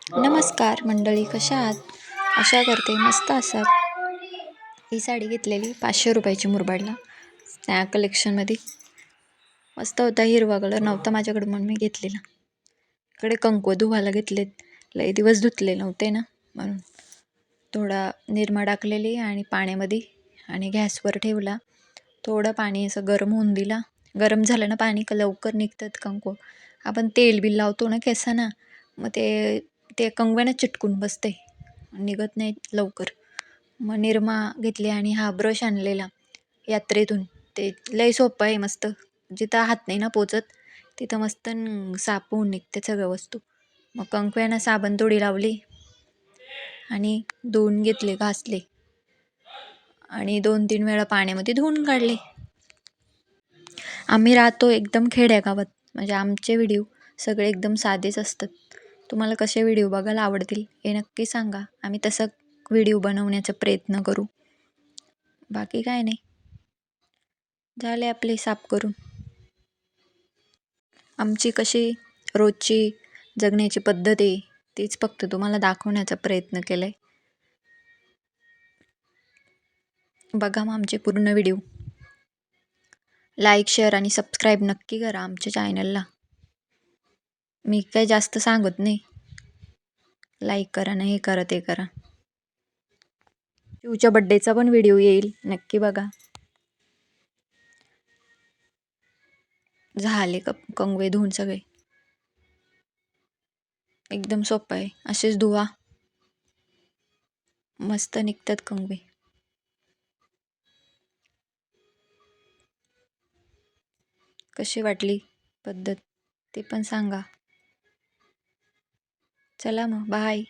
नमस्कार मंडळी, कशा आहात? आशा करते मस्त असाल. ही साडी घेतलेली 500 रुपयाची मुरबाडला त्या कलेक्शनमध्ये. मस्त होता, हिरवा कलर नव्हता माझ्याकडे म्हणून मी घेतलेला. इकडे कंकू धुवायला घेतलेत, लई दिवस धुतले नव्हते ना, म्हणून थोडा निरमा टाकलेली आणि पाण्यामध्ये आणि गॅसवर ठेवला. थोडं पाणी असं गरम होऊन दिला. गरम झालं ना पाणी का लवकर निघतात कंकू. आपण तेल बिल लावतो ना केसांना, मग ते कंगव्यानं चिटकून बसते, निघत नाही लवकर. मग निरमा घेतली आणि हा ब्रश आणलेला यात्रेतून. ते लय सोपं आहे, मस्त. जिथं हात नाही ना पोचत तिथं मस्त साफ होऊन निघते सगळं वस्तू. मग कंकव्यानं साबण थोडी लावली आणि धुवून घेतले, घासले आणि 2-3 वेळा पाण्यामध्ये धुवून काढले. आम्ही राहतो एकदम खेड्यागावात, म्हणजे आमचे व्हिडिओ सगळे एकदम साधेच असतात. तुम्हाला कसे व्हिडिओ बघायला आवडतील हे नक्की सांगा, आम्ही तसं व्हिडिओ बनवण्याचा प्रयत्न करू. बाकी काय नाही, झाले आपले साफ करून. आमची कशी रोजची जगण्याची पद्धत आहे तीच फक्त तुम्हाला दाखवण्याचा प्रयत्न केला आहे. बघा मग आमचे पूर्ण व्हिडिओ. लाईक, शेअर आणि सबस्क्राईब नक्की करा आमच्या चॅनलला. मी काही जास्त सांगत नाही, लाईक करा ना, हे करा ते करा. शिवच्या बड्डेचा पण व्हिडिओ येईल, नक्की बघा. झाले कंगवे धुवून सगळे. एकदम सोपं आहे, असेच धुवा, मस्त निघतात कंगवे. कशी वाटली पद्धत ते पण सांगा. चला मग, बाय.